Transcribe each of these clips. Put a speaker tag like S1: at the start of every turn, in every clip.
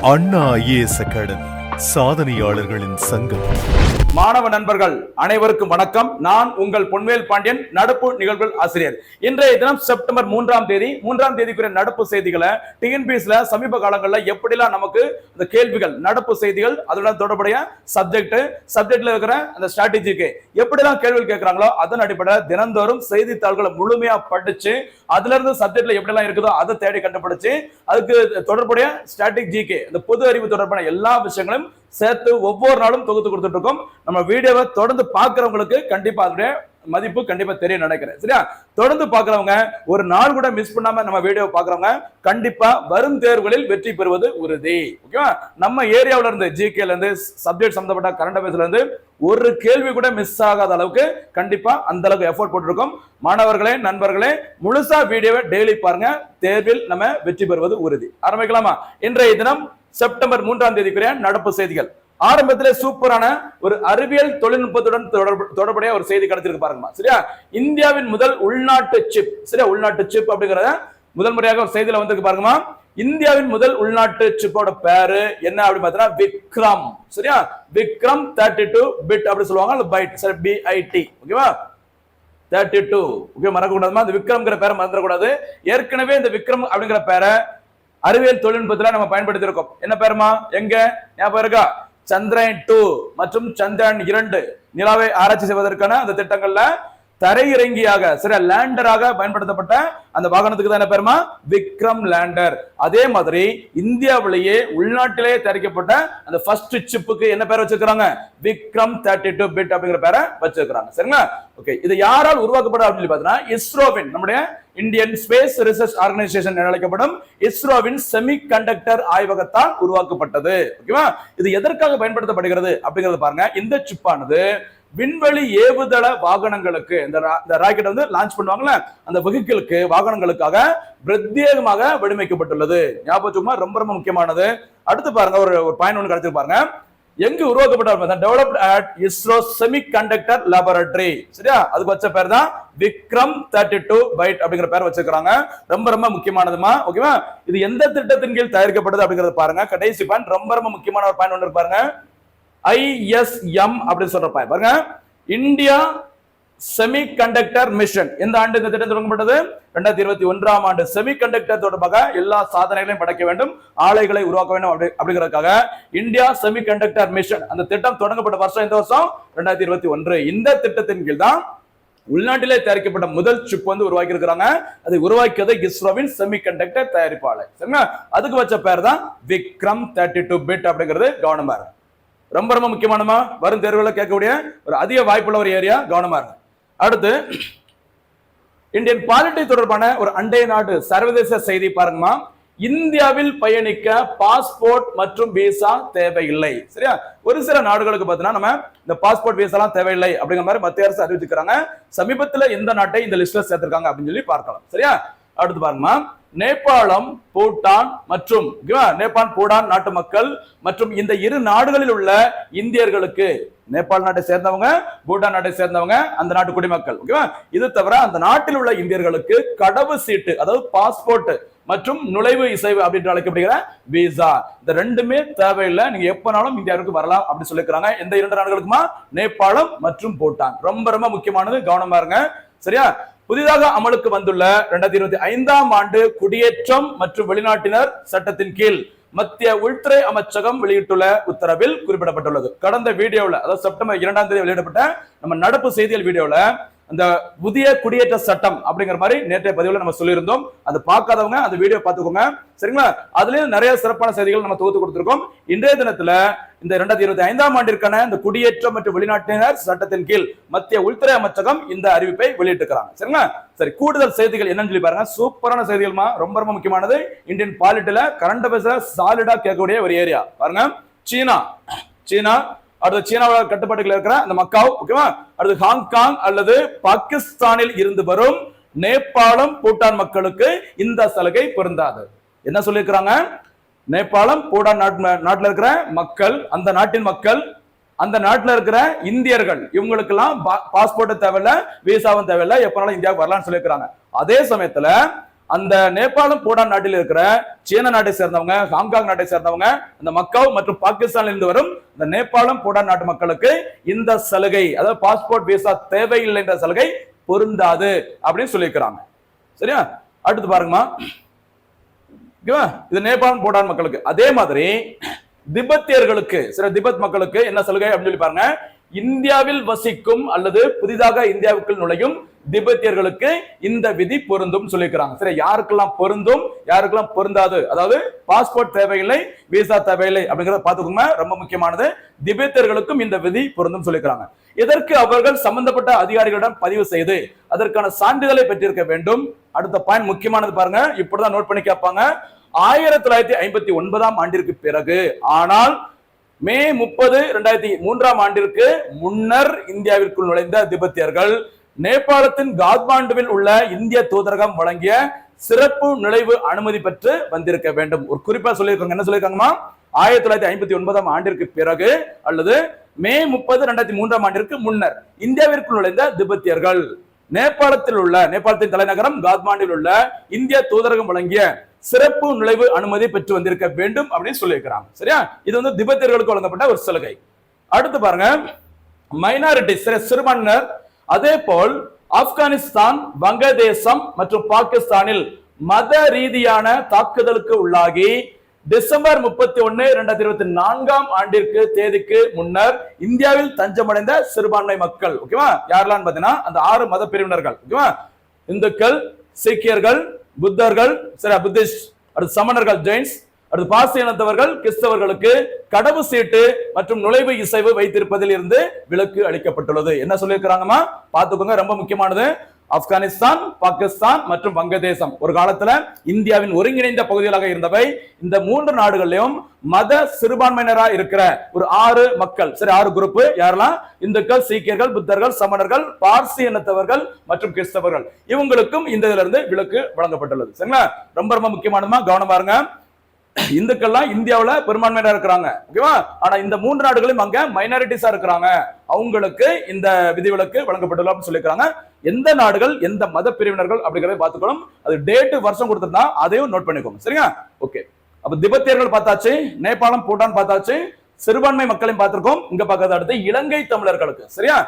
S1: அண்ணா IAS academy சாதனையாளர்களின் சங்கம்.
S2: மாணவ நண்பர்கள் அனைவருக்கும் வணக்கம். நான் உங்கள் பொன்வேல் பாண்டியன், நடப்பு நிகழ்வுகள் ஆசிரியர். இன்றைய தினம் செப்டம்பர் 3ஆம் தேதிக்குரிய நடப்பு செய்திகளை டிஎன்பிஎஸ்ல சமீப காலங்களில் எப்படிலாம் நமக்கு இந்த கேள்விகள், நடப்பு செய்திகள், அதுடன் தொடர்புடைய சப்ஜெக்ட்ல இருக்கிற அந்த ஸ்ட்ராட்டஜிக்கு எப்படிலாம் கேள்விகள் கேட்கிறாங்களோ அதன் அடிப்படையில் தினந்தோறும் செய்தித்தாள்களை முழுமையா படிச்சு அதுல இருந்து சப்ஜெக்ட்ல எப்படிலாம் இருக்குதோ அதை தேடி கண்டுபிடிச்சு அதுக்கு தொடர்புடைய ஸ்ட்ராட்டஜிக்கு இந்த பொது அறிவு தொடர்பான எல்லா விஷயங்களும் சேர்த்து ஒவ்வொரு நாளும் தொகுத்து கொடுத்துட்டு இருக்கோம். நம்ம வீடியோவை தொடர்ந்து பார்க்கிறவங்களுக்கு கண்டிப்பா அதோட மதிப்பு கண்டிப்பா தெரிய நினைக்கிறேன். சரியா? தொடர்ந்து பார்க்கிறவங்க ஒரு நாள் கூட மிஸ் பண்ணாம நம்ம வீடியோவை பார்க்கிறவங்க கண்டிப்பா வரும் தேர்வுகளில் வெற்றி பெறுவது உறுதி. ஓகேவா? நம்ம ஏரியாவில இருந்து ஜிகேல இருந்து சப்ஜெக்ட் சம்பந்தப்பட்ட கரண்ட் அஃபேர்ஸ்ல இருந்து ஒரு கேள்வி கூட மிஸ் ஆகாத அளவுக்கு கண்டிப்பா அந்த அளவுக்கு எஃபோர்ட் போட்டிருக்கோம். மாணவர்களே, நண்பர்களே, முழுசா வீடியோவை டெய்லி பாருங்க. தேர்வில் நம்ம வெற்றி பெறுவது உறுதி. ஆரம்பிக்கலாமா? இன்றைய தினம் செப்டம்பர் 3ஆம் தேதிக்குரிய நடப்பு செய்திகள். ஆரம்பத்திலே சூப்பரான ஒரு அறிவியல் தொழில்நுட்பத்துடன் தொடர்புடைய ஒரு செய்தி கிடைச்சிருக்கு பாருங்கம்மா. சரியா? இந்தியாவின் முதல் உள்நாட்டு சிப். சரியா? உள்நாட்டு சிப் அப்படிங்கறத முதல் முறையாக ஒரு செய்தியில வந்து பாருங்கம்மா. இந்தியாவின் முதல் உள்நாட்டு சிப்போட பேரு என்ன அப்படின்னு பார்த்தீங்கன்னா விக்ரம். சரியா? விக்ரம் 32 பிட் அப்படி சொல்லுவாங்க, பைட். சரி, BIT. ஓகேவா? 32. ஓகே, மறக்க கூடாதுமா. இந்த விக்ரம்ங்கிற பேரை மறந்துடக்கூடாது. ஏற்கனவே இந்த விக்ரம் அப்படிங்கிற பேரை அறிவியல் தொழில்நுட்பத்துல நம்ம பயன்படுத்தி இருக்கோம். என்ன பேருமா? எங்க ஞாபகம் இருக்கா? சந்திரன் 2 மற்றும் சந்திரன் 2 நிலாவை ஆராய்ச்சி செய்வதற்கான அந்த திட்டங்கள்ல தரையிறங்கியாக, சரி, லேண்டராக பயன்படுத்தப்பட்ட அந்த வாகனத்துக்கு தான் என்ன பேருமா? விக்ரம் லேண்டர். அதே மாதிரி இந்தியாவிலேயே உள்நாட்டிலேயே தயாரிக்கப்பட்ட அந்த ஃபர்ஸ்ட் சிப்புக்கு என்ன பேர் வச்சிருக்காங்க? விக்ரம் 32 பிட் அப்படிங்கிற பேரை வச்சிருக்காங்க. சரிங்களா? ஓகே, இது யாரால் உருவாக்கப்படும் அப்படின்னு பார்த்தீங்கன்னா இஸ்ரோவின், நம்முடைய இந்தியன் ஸ்பேஸ் ரிசர்ச் ஆர்கனைசேஷன் என அழைக்கப்படும் இஸ்ரோவின் செமி கண்டக்டர் ஆய்வகத்தால் உருவாக்கப்பட்டது. ஓகேவா? இது எதற்காக பயன்படுத்தப்படுகிறது அப்படிங்கறத பாருங்க. இந்த சிப்பானது விண்வெளி ஏவுதள வாகனங்களுக்கு, இந்த ராக்கெட் வந்து லான்ச் பண்ணுவாங்கல்ல, அந்த வெஹிக்கிளுக்கு, வாகனங்களுக்காக பிரத்யேகமாக வடிவமைக்கப்பட்டுள்ளது. ஞாபகம் ரொம்ப ரொம்ப முக்கியமானது. அடுத்து பாருங்க, ஒரு பாயிண்ட் ஒன்று கிடைச்சு பாருங்க. எங்கு உருவாக்கப்பட்ட developed at ISRO semi conductor laboratory. சரியா? அதுக்கு வச்ச பேர் தான் விக்ரம் 32 பைட் அப்படிங்கிற பேர் வச்சிருக்காங்க. ரொம்ப ரொம்ப முக்கியமானதுமா. ஓகேவா? இது எந்த திட்டத்தின் கீழ் தயாரிக்கப்படுது அப்படிங்கறத பாருங்க. கடைசி பாயிண்ட், ரொம்ப ரொம்ப முக்கியமான ஒரு பாயிண்ட் ஒன்று பாருங்க. ISM அப்படின்னு சொல்ற பாருங்க. India semi conductor mission. எந்த ஆண்டு இந்த திட்டம் தொடங்கப்பட்டது? 2021ஆம் ஆண்டு. செமி கண்டக்டர் தொடர்பாக எல்லா சாதனைகளையும் படைக்க வேண்டும், ஆலைகளை உருவாக்க வேண்டும் அப்படிங்கிறதுக்காக இந்தியா செமி கண்டக்டர் மிஷன் அந்த திட்டம் தொடங்கப்பட்ட வருஷம் எந்த வருஷம்? 2021. இந்த திட்டத்தின் கீழ் தான் உள்நாட்டிலே தயாரிக்கப்பட்ட முதல் சிப் வந்து உருவாக்கி இருக்கிறாங்க. அதை உருவாக்கியது இஸ்ரோவின் செமி கண்டக்டர் தயாரிப்பாளர். சரிங்களா? அதுக்கு வச்ச பேர் தான் விக்ரம் 32 பிட் அப்படிங்கிறது. கவனமா இருக்கு. ரொம்ப ரொம்ப முக்கியமானமா, வரும் தேர்வுகளை கேட்கக்கூடிய ஒரு அதிக வாய்ப்புள்ள ஒரு ஏரியா. கவனமா இருக்கு. அடுத்து இந்தியன் பாலிட்டி தொடர்பான ஒரு அண்டை நாடு சர்வதேச செய்தி பாருங்கம்மா. இந்தியாவில் பயணிக்க பாஸ்போர்ட் மற்றும் விசா தேவையில்லை. சரியா? ஒரு சில நாடுகளுக்கு பார்த்தீங்கன்னா நம்ம இந்த பாஸ்போர்ட் விசா எல்லாம் தேவையில்லை அப்படிங்கிற மாதிரி மத்திய அரசு அறிவிச்சுக்கிறாங்க. சமீபத்தில் எந்த நாட்டை இந்த லிஸ்ட்ல சேர்த்திருக்காங்க அப்படின்னு சொல்லி பார்க்கலாம். சரியா? அடுத்து பாருங்கம்மா, நேபாளம், பூட்டான் மற்றும் நேபாள் பூட்டான் நாட்டு மக்கள் மற்றும் இந்த இரு நாடுகளில் உள்ள இந்தியர்களுக்கு, நேபாள் நாட்டை சேர்ந்தவங்க, பூட்டான் நாட்டை சேர்ந்தவங்க, அந்த நாட்டு குடிமக்கள், ஓகேவா, இது தவிர அந்த நாட்டில் உள்ள இந்தியர்களுக்கு கடவு சீட்டு, அதாவது பாஸ்போர்ட் மற்றும் நுழைவு இசைவு அப்படின்னு அழைக்கப்படுகிற விசா, இந்த ரெண்டுமே தேவையில்லை. நீங்க எப்பனாலும் இந்தியாவுக்கு வரலாம் அப்படின்னு சொல்லிக்கிறாங்க. எந்த இரண்டு நாடுகளுக்குமா? நேபாளம் மற்றும் பூட்டான். ரொம்ப ரொம்ப முக்கியமானது. கவனமா இருங்க. சரியா? புதிதாக அமலுக்கு வந்துள்ள 2025ஆம் ஆண்டு குடியேற்றம் மற்றும் வெளிநாட்டினர் சட்டத்தின் கீழ் மத்திய உள்துறை அமைச்சகம் வெளியிட்டுள்ள உத்தரவில் குறிப்பிடப்பட்டுள்ளது. கடந்த வீடியோவில், அதாவது செப்டம்பர் 2ஆம் தேதி வெளியிடப்பட்ட நம்ம நடப்பு செய்திகள் வீடியோல அந்த புதிய குடியேற்ற சட்டம் அப்படிங்கிற மாதிரி நேற்றைய பதிவுல நம்ம சொல்லியிருந்தோம். அது பார்க்காதவங்க அந்த வீடியோ பார்த்துக்கோங்க. சரிங்களா? அதுலயும் நிறைய சிறப்பான செய்திகள் நம்ம தொகுத்து கொடுத்திருக்கோம். இன்றைய தினத்துல இந்த 2025ஆம் ஆண்டிற்கான இந்த குடியேற்றம் மற்றும் வெளிநாட்டினர் சட்டத்தின் கீழ் மத்திய உள்துறை அமைச்சகம் இந்த அறிவிப்பை வெளியிட்டிருக்கிறாங்க. சரிங்களா? சரி, கூடுதல் செய்திகள் என்னன்னு சொல்லி பாருங்க. சூப்பரான செய்திகள்மா, ரொம்ப ரொம்ப முக்கியமானது. இந்தியன் பாலிட்டில கரண்ட் அஃபேர்ஸ்ல சாலிடா கேட்கக்கூடிய ஒரு ஏரியா பாருங்க. சீனா, அடுத்து சீனாவோட கட்டுப்பாட்டுகள் இருக்கிற அந்த மக்காவ், ஓகேவா, அடுத்து ஹாங்காங் அல்லது பாகிஸ்தானில் இருந்து வரும் நேபாளம், பூட்டான் மக்களுக்கு இந்த சலுகை பொருந்தாது. என்ன சொல்லியிருக்கிறாங்க? நேபாளம், பூட்டான் நாட்டில் இருக்கிற மக்கள், அந்த நாட்டின் மக்கள், அந்த நாட்டில் இருக்கிற இந்தியர்கள், இவங்களுக்கு எல்லாம் பாஸ்போர்ட் தேவையில்லை, விசாவும் தேவையில்லை, எப்பனாலும் இந்தியாவுக்கு வரலாம்னு சொல்லியிருக்கிறாங்க. அதே சமயத்துல அந்த நேபாளம் பூடான் நாட்டில் இருக்கிற சீன நாட்டை சேர்ந்தவங்க, ஹாங்காங் நாட்டை சேர்ந்தவங்க, அந்த மக்காவ் மற்றும் பாகிஸ்தானில் இருந்து வரும் இந்த நேபாளம் பூடான் நாட்டு மக்களுக்கு இந்த சலுகை, அதாவது பாஸ்போர்ட் விசா தேவையில்லை என்ற சலுகை பொருந்தாது அப்படின்னு சொல்லியிருக்கிறாங்க. சரியா? அடுத்து பாருங்கம்மா, இது நேபாளம் பூடான் மக்களுக்கு. அதே மாதிரி திபெத்தியர்களுக்கு, சில திபெத் மக்களுக்கு என்ன சலுகை அப்படின்னு சொல்லி பாருங்க. இந்தியாவில் வசிக்கும் அல்லது புதிதாக இந்தியாவுக்குள் நுழையும் திபெத்தியர்களுக்கு இந்த விதி பொருந்தும் சொல்லியிருக்கிறாங்க. சரி, யாருக்கெல்லாம் பொருந்தும், யாருக்கெல்லாம் பொருந்தாது, அதாவது பாஸ்போர்ட் தேவையில்லை, விசா தேவையில்லை அப்படிங்கறத பாத்துக்கோங்க, ரொம்ப முக்கியமானது. திபெத்தியர்களுக்கும் இந்த விதி பொருந்தும் சொல்லியிருக்கிறாங்க. இதற்கு அவர்கள் சம்பந்தப்பட்ட அதிகாரிகளிடம் பதிவு செய்து அதற்கான சான்றிதழை பெற்றிருக்க வேண்டும். அடுத்த பாயிண்ட் முக்கியமானது பாருங்க, இப்படிதான் நோட் பண்ணி கேட்பாங்க. 1959 ஆண்டிற்கு பிறகு, ஆனால் மே 30, 2003 ஆண்டிற்கு முன்னர் இந்தியாவிற்குள் நுழைந்த திபெத்தியர்கள் நேபாளத்தின் காத்மாண்டுவில் உள்ள இந்திய தூதரகம் வழங்கிய சிறப்பு நுழைவு அனுமதி பெற்று வந்திருக்க வேண்டும். ஒரு குறிப்பா சொல்லியிருக்காங்க. என்ன சொல்லியிருக்காங்கம்மா? 1959 ஆண்டிற்கு பிறகு அல்லது மே 30, 2003 ஆண்டிற்கு முன்னர் இந்தியாவிற்குள் நுழைந்த திபெத்தியர்கள் நேபாளத்தின் தலைநகரம் காத்மாண்டில் உள்ள இந்திய தூதரகம் வழங்கிய சிறப்பு நுழைவு அனுமதி பெற்று வந்திருக்க வேண்டும் அப்படின்னு சொல்லியிருக்கிறாங்க. சரியா? இது வந்து திபெத்தியர்களுக்கு வழங்கப்பட்ட ஒரு சலுகை. அடுத்து பாருங்க, மைனாரிட்டி, சிறுபான்மையினர். அதே போல் ஆப்கானிஸ்தான், வங்கதேசம் மற்றும் பாகிஸ்தானில் மத ரீதியான தாக்குதலுக்கு உள்ளாகி டிசம்பர் 31, 2024 ஆண்டிற்கு தேதிக்கு முன்னர் இந்தியாவில் தஞ்சமடைந்த சிறுபான்மை மக்கள். ஓகேவா? யாரெல்லாம் பாத்தீங்கன்னா அந்த 6 மத பிரிவினர்கள். ஓகேவா? இந்துக்கள், சீக்கியர்கள், புத்தர்கள், புத்திஸ்ட், அடுத்து சமணர்கள், ஜெயின்ஸ், அடுத்து பார்சி இனத்தவர்கள், கிறிஸ்தவர்களுக்கு கடவு சீட்டு மற்றும் நுழைவு இசைவு வைத்திருப்பதில் இருந்து விலக்கு அளிக்கப்பட்டுள்ளது. என்ன சொல்லியிருக்கிறாங்கம்மா? பாத்துக்கோங்க, ரொம்ப முக்கியமானது. ஆப்கானிஸ்தான், பாகிஸ்தான் மற்றும் வங்கதேசம் ஒரு காலத்துல இந்தியாவின் ஒருங்கிணைந்த பகுதிகளாக இருந்தவை. இந்த 3 நாடுகளிலும் மத சிறுபான்மையினராக இருக்கிற ஒரு 6 மக்கள், 6 குரூப். யாரெல்லாம்? இந்துக்கள், சீக்கியர்கள், புத்தர்கள், சமணர்கள், பார்சி இனத்தவர்கள் மற்றும் கிறிஸ்தவர்கள். இவங்களுக்கும் இந்த இதுல இருந்து விலக்கு வழங்கப்பட்டுள்ளது. சரிங்களா? ரொம்ப ரொம்ப முக்கியமானதுமா, கவனம் பாருங்க. இந்துக்கள்லாம் இந்தியாவுல பெரும்பான்மையா இருக்கிறாங்க. ஓகேவா? ஆனா இந்த 3 நாடுகளும் அங்க மைனாரிட்டிஸா இருக்கிறாங்க. அவங்களுக்கு இந்த விதிவிலக்கு வழங்கப்பட்டுள்ள அப்படின்னு சொல்லியிருக்காங்க. எந்த நாடுகள், எந்த மத பிரிவினர்கள் அப்படிங்கறத பாத்துக்கணும். அது டேட், வருஷம் கொடுத்திருந்தா அதையும் நோட் பண்ணிக்கோங்க. சரியா? ஓகே. அப்ப திபெத்தியர்கள் பார்த்தாச்சு, நேபாளம், பூட்டான் பார்த்தாச்சு, சிறுபான்மை மக்களையும் பார்த்திருக்கோம். இங்க பார்க்கறது அடுத்து இலங்கை தமிழர்களுக்கு. சரியா?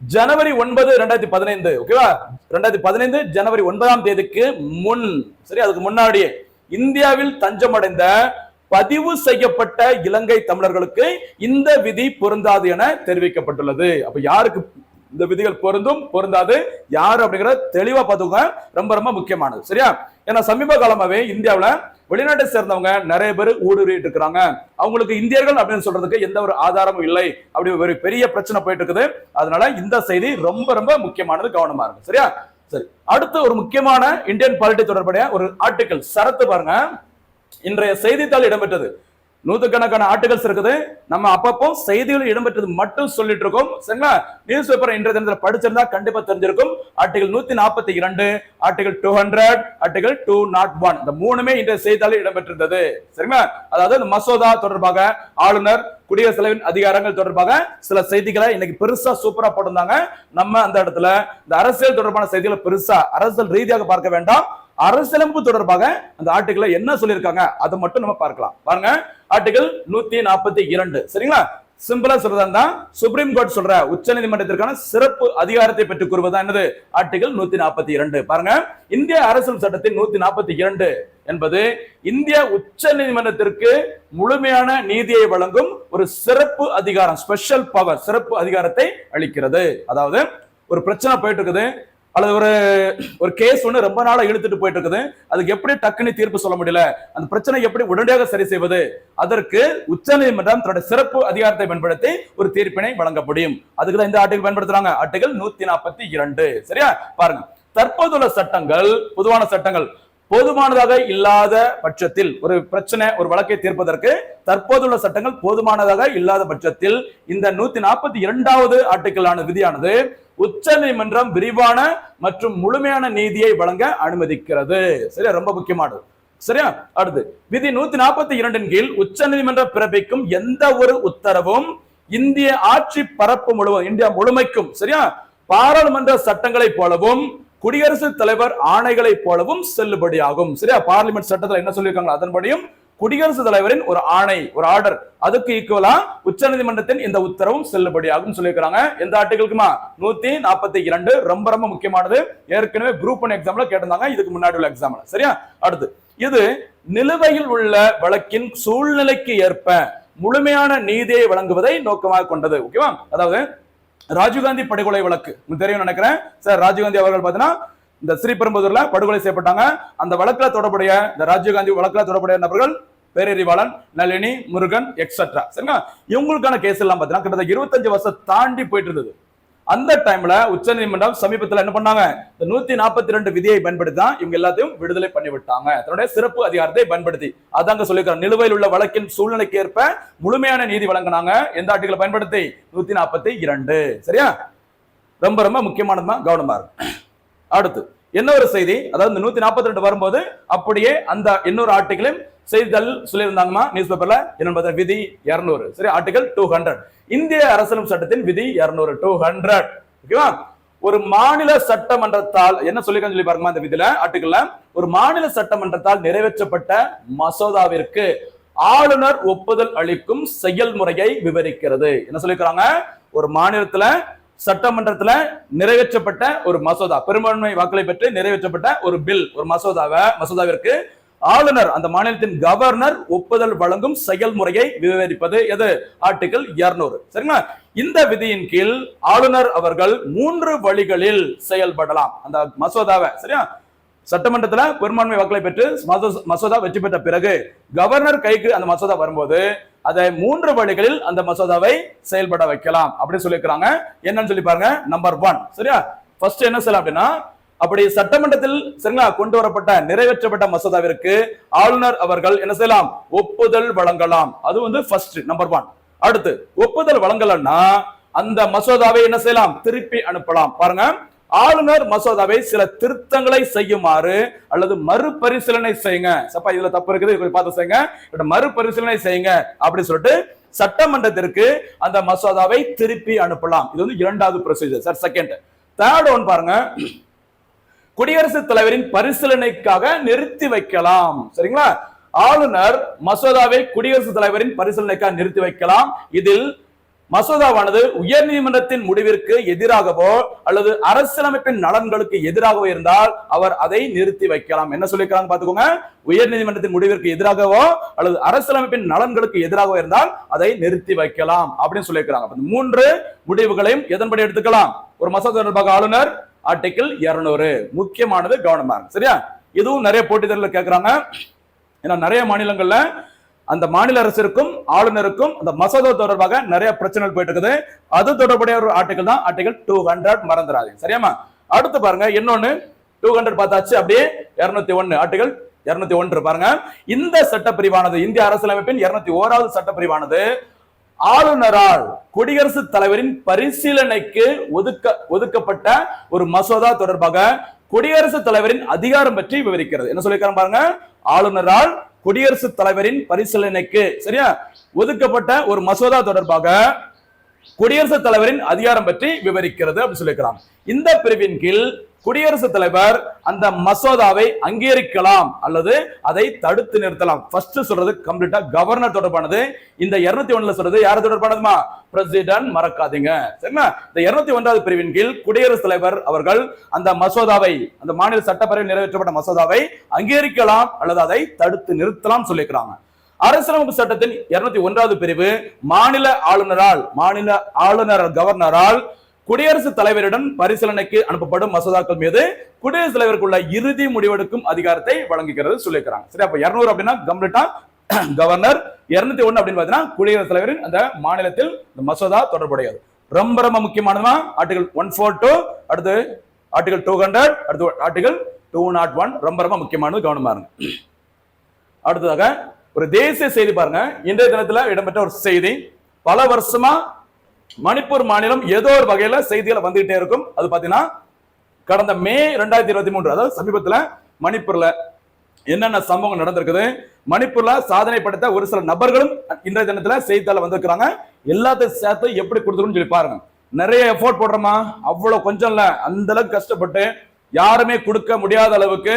S2: ஜனவரி 9, 2015. ஓகேவா? 2015 ஜனவரி 9 தேதிக்கு முன், சரி, அதுக்கு முன்னாடியே இந்தியாவில் தஞ்சமடைந்த பதிவு செய்யப்பட்ட இலங்கை தமிழர்களுக்கு இந்த விதி பொருந்தாது என தெரிவிக்கப்பட்டுள்ளது. அப்ப யாருக்கு இந்த விதிகள் பொருந்தும், பொருந்தாது, யாரு அப்படிங்கறத தெளிவா பாத்துக்கோங்க. ரொம்ப ரொம்ப முக்கியமானது. சரியா? ஏன்னா சமீப காலமாவே இந்தியாவுல வெளிநாட்டை சேர்ந்தவங்க நிறைய பேர் ஊடுருவிட்டு இருக்கிறாங்க. அவங்களுக்கு இந்தியர்கள் அப்படின்னு சொல்றதுக்கு எந்த ஒரு ஆதாரமும் இல்லை. அப்படி ஒரு பெரிய பிரச்சனை போயிட்டு இருக்குது. அதனால இந்த செய்தி ரொம்ப ரொம்ப முக்கியமானது, கவனமா இருக்கு. சரியா? சரி, அடுத்து ஒரு முக்கியமான இந்தியன் பாலிட்டி தொடர்புடைய ஒரு ஆர்டிகல் சரத்து பாருங்க. இன்றைய செய்தித்தாள் இடம்பெற்றது. நூற்றுக்கணக்கான ஆர்டிகல்ஸ் இருக்குது. நம்ம அப்பப்போ செய்திகள் இடம்பெற்றது மட்டும் சொல்லிட்டு இருக்கோம். சரிங்களா? நியூஸ் பேப்பர் இன்றைய தினத்தில் படிச்சிருந்தா கண்டிப்பா தெரிஞ்சிருக்கும். ஆர்டிகல் 142, ஆர்டிகல் 200, ஆர்டிகல் 201, இந்த 3மே இன்றைய செய்தித்தாளில் இடம்பெற்றிருந்தது. சரிங்களா? அதாவது இந்த மசோதா தொடர்பாக, ஆளுநர், குடியரசுத் தலைவரின் அதிகாரங்கள் தொடர்பாக சில செய்திகளை இன்னைக்கு பெருசா சூப்பரா போட்டிருந்தாங்க. நம்ம அந்த இடத்துல இந்த அரசியல் தொடர்பான செய்திகளை பெருசா அரசியல் ரீதியாக பார்க்க வேண்டாம். அரசியலமைப்பு தொடர்பாக அந்த ஆர்டிகல்ல என்ன சொல்லியிருக்காங்க அதை மட்டும் நம்ம பார்க்கலாம். பாருங்க, ஆர்டிகல் 142. சரிங்களா? சிம்பிளா சொல்றதா, சுப்ரீம் கோர்ட் சொல்ற உச்ச நீதிமன்றத்திற்கான சிறப்பு அதிகாரத்தை பெற்றுக் கூறுவதா என்னது? ஆர்டிகல் 142. பாருங்க, இந்திய அரசியல் சட்டத்தின் 142 என்பது இந்திய உச்ச நீதிமன்றத்திற்கு முழுமையான நீதியை வழங்கும் ஒரு சிறப்பு அதிகாரம், ஸ்பெஷல் பவர், சிறப்பு அதிகாரத்தை அளிக்கிறது. அதாவது ஒரு பிரச்சனை போயிட்டு இருக்குது, அல்லது ஒரு கேஸ் ஒண்ணு ரொம்ப நாளா இழுத்துட்டு போயிட்டு இருக்குது, அதுக்கு எப்படி டக்குன்னு தீர்ப்பு சொல்ல முடியல, அந்த பிரச்சனை எப்படி உடனடியாக சரி செய்வது, அதற்கு உச்சநீதிமன்றம் தன்னுடைய சிறப்பு அதிகாரத்தை பயன்படுத்தி ஒரு தீர்ப்பினை வழங்க முடியும். அதுக்குதான் இந்த ஆர்டிகல் பயன்படுத்துறாங்க, ஆர்டிகல் 142. சரியா? பாருங்க, தற்போதுள்ள சட்டங்கள், பொதுவான சட்டங்கள் போதுமானதாக இல்லாத பட்சத்தில், ஒரு பிரச்சனை, ஒரு வழக்கை தீர்ப்பதற்கு தற்போதுள்ள சட்டங்கள் போதுமானதாக இல்லாத பட்சத்தில் இந்த 142வது ஆர்டிகலான விதியானது உச்ச நீதிமன்றம் விரிவான மற்றும் முழுமையான நீதியை வழங்க அனுமதிக்கிறது. சரியா? ரொம்ப முக்கியமானது. சரியா? அடுத்து விதி 142 கீழ் உச்ச நீதிமன்றம் பிறப்பிக்கும் எந்த ஒரு உத்தரவும் இந்திய ஆட்சி பரப்பு முழுவதும், இந்தியா முழுமைக்கும், சரியா, பாராளுமன்ற சட்டங்களை போலவும் குடியரசுத் தலைவர் ஆணைகளை போலவும் செல்லுபடியாகும். சரியா? பார்லிமெண்ட் சட்டத்துல என்ன சொல்லியிருக்காங்க அதன்படியும் குடியரசுத் தலைவரின் ஒரு ஆணை, ஒரு ஆர்டர், அதுக்கு ஈக்குவலா உச்சநீதிமன்றத்தின் இந்த உத்தரவும் செல்லுபடியாகும் சொல்லியிருக்காங்க. எந்த ஆர்டிகளுக்குமா? 142. ரொம்ப ரொம்ப முக்கியமானது. ஏற்கனவே குரூப் 1 எக்ஸாம்ல கேட்டிருந்தாங்க, இதுக்கு முன்னாடி உள்ள எக்ஸாம்ல. சரியா? அடுத்து, இது நிலுவையில் உள்ள வழக்கின் சூழ்நிலைக்கு ஏற்ப முழுமையான நீதியை வழங்குவதை நோக்கமாக கொண்டது. ஓகேவா? அதாவது ராஜீவ்காந்தி படுகொலை வழக்கு தெரியும் நினைக்கிறேன் சார். ராஜீவ்காந்தி அவர்கள் பார்த்தீங்கன்னா இந்த ஸ்ரீபெரும்புதூர்ல படுகொலை செய்யப்பட்டாங்க. அந்த வழக்குல தொடர்புடைய, இந்த ராஜீவ்காந்தி வழக்குல தொடர்புடைய நபர்கள் பேரறிவாளன், நளினி, முருகன் எக்ஸெட்ரா. சரிங்களா? இவங்களுக்கான கேஸ் எல்லாம் பார்த்தீங்கன்னா கிட்டத்தட்ட 25 வருஷம் தாண்டி போயிட்டு இருந்தது. அந்த டைம்ல உச்சநீதிமன்றம் சமீபத்தில் என்ன பண்ணாங்க? இந்த 142 விதியை பயன்படுத்தி தான் இவங்க எல்லாத்தையும் விடுதலை பண்ணி விட்டாங்க. தன்னுடைய சிறப்பு அதிகாரத்தை பயன்படுத்தி அதாங்க சொல்லியிருக்காங்க. நிலுவையில் உள்ள வழக்கின் சூழ்நிலைக்கு ஏற்ப முழுமையான நீதி வழங்கினாங்க. எந்த ஆர்டிகளை பயன்படுத்தி? 142. சரியா? ரொம்ப ரொம்ப முக்கியமானதுமா, கவனமா இருக்கு. அடுத்து என்ன ஒரு செய்தி, அதாவது 142 வரும்போது அப்படியே அந்த இன்னொரு ஆர்டிகளையும் செய்திகள் சொல்லியிருந்தாங்கம்மா நியூஸ் பேப்பர்ல. என்ன விதி 200. சரி, ஆர்டிகல் 200. இந்திய அரசியலமைப்பு சட்டத்தின் விதி 200, 200. ஓகேவா? ஒரு மாநில சட்டமன்றத்தால் என்ன சொல்லிருக்காங்க சொல்லி பாருங்க. இந்த விதியில ஆர்டிகல்ல, ஒரு மாநில சட்டமன்றத்தால் நிறைவேற்றப்பட்ட மசோதாவிற்கு ஆளுநர் ஒப்புதல் அளிக்கும் செயல்முறையை விவரிக்கிறது. என்ன சொல்லிருக்காங்க? ஒரு மாநிலத்துல சட்டமன்றத்துல நிறைவேற்றப்பட்ட ஒரு மசோதா, பெரும்பான்மை வாக்களை பெற்று நிறைவேற்றப்பட்ட ஒரு பில், ஒரு மசோதாவிற்கு ஆளுநர், அந்த மாநிலத்தின் கவர்னர் ஒப்புதல் வழங்கும் செயல்முறையை விவரிப்பது எது? ஆர்டிகல் 200. சரிங்களா? இந்த விதியின் கீழ் ஆளுநர் அவர்கள் 3 வழிகளில் செயல்படலாம். அந்த மசோதாவை, சரியா, சட்டமன்றத்துல பெரும்பான்மை வாக்களை பெற்று மசோதா வெற்றி பெற்ற பிறகு கவர்னர் கைக்கு அந்த மசோதா வரும்போது அதை 3 வழிகளில் அந்த மசோதாவை செயல்பட வைக்கலாம் அப்படின்னு சொல்லியிருக்காங்க. என்னன்னு சொல்லி பாருங்க. நம்பர் 1. சரியா? ஃபர்ஸ்ட் என்ன செய்யலாம் அப்படின்னா, அப்படி சட்டமன்றத்தில் சரிங்களா கொண்டு வரப்பட்ட நிறைவேற்றப்பட்ட மசோதாவிற்கு ஆளுநர் அவர்கள் என்ன செய்யலாம்? ஒப்புதல் வழங்கலாம். அது ஃபர்ஸ்ட், நம்பர் 1. அடுத்து, ஒப்புதல் வழங்கலன்னா அந்த மசோதாவை என்ன செய்யலாம்? திருப்பி அனுப்பலாம். பாருங்க, ஆளுநர் மசோதாவை சில திருத்தங்களை செய்யுமாறு அல்லது மறுபரிசீலனை செய்யுங்க. சப்பா இதுல தப்பு இருக்குது, இதை பார்த்து செய்யுங்க, மறுபரிசீலனை செய்யுங்க அப்படி சொல்லிட்டு சட்டமன்றத்திற்கு அந்த மசோதாவை திருப்பி அனுப்பலாம். இது இரண்டாவது procedure sir. Second. Third one பாருங்க, குடியரசுத் தலைவரின் பரிசீலனைக்காக நிறுத்தி வைக்கலாம். சரிங்களா? ஆளுநர் மசோதாவை குடியரசுத் தலைவரின் பரிசீலனைக்காக நிறுத்தி வைக்கலாம். இதில் மசோதாவானது உயர் நீதிமன்றத்தின் முடிவிற்கு எதிராகவோ அல்லது அரசியலமைப்பின் நலன்களுக்கு எதிராகவோ இருந்தால் அவர் அதை நிறுத்தி வைக்கலாம். என்ன சொல்லியிருக்காங்க பாத்துக்கோங்க. உயர் நீதிமன்றத்தின் முடிவிற்கு எதிராகவோ அல்லது அரசியலமைப்பின் நலன்களுக்கு எதிராகவோ இருந்தால் அதை நிறுத்தி வைக்கலாம் அப்படின்னு சொல்லியிருக்காங்க. 3 முடிவுகளையும் எதன்படி எடுத்துக்கலாம்? ஒரு மசோதா தொடர்பாக ஆளுநர் ஆர்டிகிள் 200 முக்கியமானது, கவனமா இருக்கு. சரியா? இதுவும் நிறைய போட்டித்தேர்வுல கேட்கிறாங்க. ஏன்னா நிறைய மாநிலங்கள்ல அந்த மாநில அரசிற்கும் ஆளுநருக்கும் அந்த மசோதா தொடர்பாக நிறைய பிரச்சனைகள் போயிட்டு இருக்குது. அது தொடர்புடைய ஒரு ஆர்டிகல் தான் ஆர்டிகல் 200. மறந்துடாதீங்க. சரியாமா? அடுத்து பாருங்க, இன்னொன்னு 200 பார்த்தாச்சு. அப்படியே 201, ஆர்டிகல் 201 பாருங்க. இந்த சட்டப்பிரிவானது, இந்திய அரசியலமைப்பின் 201வது சட்டப்பிரிவானது ஆளுநரால் குடியரசுத் தலைவரின் பரிசீலனைக்கு ஒதுக்கப்பட்ட ஒரு மசோதா தொடர்பாக குடியரசுத் தலைவரின் அதிகாரம் பற்றி விவரிக்கிறது. என்ன சொல்லியிருக்காங்க பாருங்க. ஆளுநரால் குடியரசுத் தலைவரின் பரிசீலனைக்கு சரியா ஒதுக்கப்பட்ட ஒரு மசோதா தொடர்பாக குடியரசுத் தலைவரின் அதிகாரம் பற்றி விவரிக்கிறது அப்படின்னு சொல்லியிருக்கிறாங்க. இந்த பிரிவின் கீழ் குடியரசுத் தலைவர் அந்த மசோதாவை அங்கீகரிக்கலாம் அல்லது அதை தடுத்து நிறுத்தலாம். ஃபர்ஸ்ட் சொல்றது கம்ப்ளீட்டா கவர்னர் தொடர்பானது. இந்த 201 சொல்றது யார் தொடர்பானதுமா? பிரசிடென்ட், மறக்காதீங்க. சரிங்களா? இந்த 201வது பிரிவின் கீழ் குடியரசுத் தலைவர் அவர்கள் அந்த மசோதாவை, அந்த மாநில சட்டப்பேரவையில் நிறைவேற்றப்பட்ட மசோதாவை அங்கீகரிக்கலாம் அல்லது அதை தடுத்து நிறுத்தலாம் சொல்லியிருக்கிறாங்க. அரசியலமைப்பு சட்டத்தின் 201வது பிரிவு மாநில ஆளுநர் கவர்னரால் குடியரசுத் தலைவரிடம் பரிசீலனைக்கு அனுப்பப்படும் மசோதாக்கள் மீது குடியரசுத் தலைவருக்குள்ள இறுதி முடிவெடுக்கும் அதிகாரத்தை வழங்குகிறது சொல்லியிருக்கிறாங்க. சரி, அப்ப 200 அப்படின்னா கம்ப்ளீட்டா கவர்னர், 201 அப்படின்னு பாத்தீங்கன்னா குடியரசுத் தலைவரின் அந்த மாநிலத்தில் இந்த மசோதா தொடர்புடையது. ரொம்ப ரொம்ப முக்கியமானதா ஆர்டிகல் 142, அடுத்து ஆர்டிகல் 200, அடுத்து ஆர்டிகல் 201 ரொம்ப ரொம்ப முக்கியமானது, கவனமா இருங்க. அடுத்ததாக ஒரு தேசிய செய்தி பாருங்க. இன்றைய தினத்துல இடம்பெற்ற ஒரு செய்தி. பல வருஷமா மணிப்பூர் மாநிலம் ஏதோ ஒரு வகையில செய்திகள் வந்துகிட்டே இருக்கும். அது பாத்தீங்கன்னா கடந்த மே 2023, அதாவது சமீபத்துல மணிப்பூர்ல என்னென்ன சம்பவங்கள் நடந்திருக்குது, மணிப்பூர்ல சாதனை படைத்த ஒரு சில நபர்களும் இன்றைய தினத்துல செய்தித்தாள வந்திருக்கிறாங்க. எல்லாத்தையும் சேர்த்து எப்படி கொடுத்துருன்னு சொல்லி பாருங்க. நிறைய எஃபோர்ட் போடுறோமா? அவ்வளவு கொஞ்சம் இல்ல, அந்த அளவுக்கு கஷ்டப்பட்டு யாருமே கொடுக்க முடியாத அளவுக்கு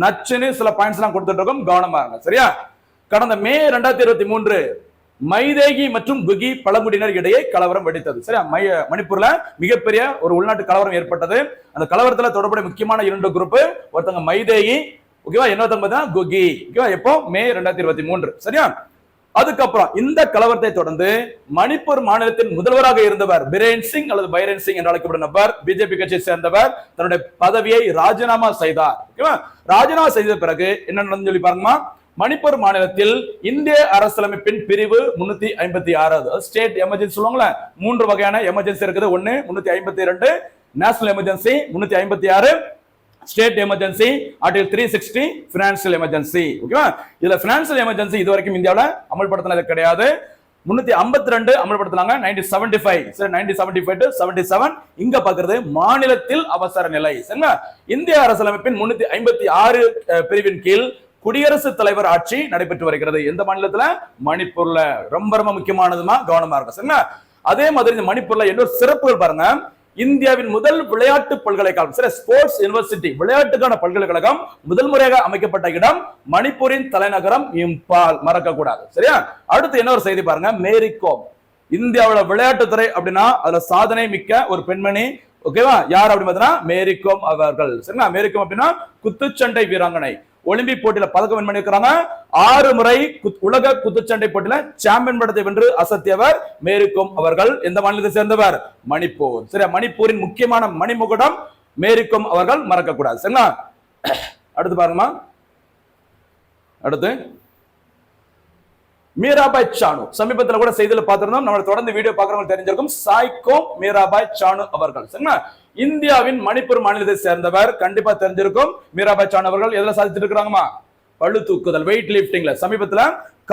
S2: நச்சுன்னு சில பாயிண்ட்ஸ் எல்லாம் கொடுத்துட்டு இருக்கோம், கவனமா இருங்க. சரியா? கடந்த மே 2023 மைதேகி மற்றும் குகி பழங்குடியினர் இடையே கலவரம் வெடித்தது. சரியா? மணிப்பூர்ல மிகப்பெரிய ஒரு உள்நாட்டு கலவரம் ஏற்பட்டது. அந்த கலவரத்துல தொடர்புடைய முக்கியமான 2 குரூப், ஒருத்தங்க மைதேகி, ஓகேவா, இன்னொருத்தங்க பார்த்தீங்கன்னா குகி. ஓகேவா? எப்போ? மே 2023. சரியா? அதுக்கப்புறம் இந்த கலவரத்தை தொடர்ந்து மணிப்பூர் மாநிலத்தின் முதல்வராக இருந்தவர் பிரேன் சிங் அல்லது பைரன் சிங் என்று அழைக்கப்படும் நபர், பிஜேபி கட்சியை சேர்ந்தவர், தன்னுடைய பதவியை ராஜினாமா செய்தார். ஓகேவா? ராஜினாமா செய்த பிறகு என்ன நடந்து சொல்லி பாருங்கம்மா. மணிப்பூர் மாநிலத்தில் இந்திய அரசியலமைப்பின் பிரிவு 356, ஸ்டேட் எமர்ஜென்சி சொல்லுவாங்களே, 3 வகையான எமர்ஜென்சி இருக்குது. 1 352 national emergency, 356 state emergency, article 360 financial emergency. ஓகேவா? இதுல பினான்சியல் எமர்ஜென்சி இதுவரைக்கும் இந்தியாவுல அமல்படுத்தினது கிடையாது. 352 அமல்படுத்தினாங்க 1975. சரி, 1975 to 77. இங்க பாக்குறது மாநிலத்தில் அவசர நிலை. சரிங்களா? இந்திய அரசியலமைப்பின் 356 பிரிவின் கீழ் குடியரசுத் தலைவர் ஆட்சி நடைபெற்று வருகிறது. எந்த மாநிலத்துல? மணிப்பூர்ல. ரொம்ப ரொம்ப முக்கியமானதுமா, கவனமா இருக்கும். சரிங்களா? அதே மாதிரி இந்த மணிப்பூர்ல இன்னொரு சிறப்புகள் பாருங்க. இந்தியாவின் முதல் விளையாட்டு பல்கலைக்கழகம், சரி, ஸ்போர்ட்ஸ் யூனிவர்சிட்டி, விளையாட்டுக்கான பல்கலைக்கழகம் முதல் முறையாக அமைக்கப்பட்ட இடம் மணிப்பூரின் தலைநகரம் இம்பால். மறக்க கூடாது. சரியா? அடுத்து என்ன ஒரு செய்தி பாருங்க. மேரி கோம், இந்தியாவோட விளையாட்டுத்துறை அப்படின்னா அதுல சாதனை மிக்க ஒரு பெண்மணி. ஓகேவா? யார் அப்படின்னு பார்த்தீங்கன்னா மேரி கோம் அவர்கள். சரிங்களா? மேரி கோம் அப்படின்னா குத்துச்சண்டை வீராங்கனை. ஒலிம்பிக் போட்டியில பதக்கம் வென்று இருக்கிறாங்க. 6 முறை உலக குத்துச்சண்டை போட்டியில சாம்பியன் பட்டத்தை வென்று அசத்தியவர் மேரி கோம் அவர்கள். எந்த மாநிலத்தை சேர்ந்தவர்? மணிப்பூர். சரியா? மணிப்பூரின் முக்கியமான மணிமுகுடம் மேரி கோம் அவர்கள். மறக்க கூடாது. சரிங்களா? அடுத்து பாருங்கம்மா. அடுத்து மீராபாய் சானு, சமீபத்தில் கூட செய்தியில பார்த்திருந்தோம். நம்மளை தொடர்ந்து வீடியோ பார்க்கறவங்க தெரிஞ்சிருக்கும். சாய்கோம் மீராபாய் சானு அவர்கள். சரிங்களா? இந்தியாவின் மணிப்பூர் மாநிலத்தை சேர்ந்தவர். கண்டிப்பா தெரிஞ்சிருக்கும். மீராபாய் சானு அவர்கள் எதுல சாதிச்சிட்டு இருக்காங்கம்மா? பளு தூக்குதல், வெயிட் லிப்டிங்ல. சமீபத்துல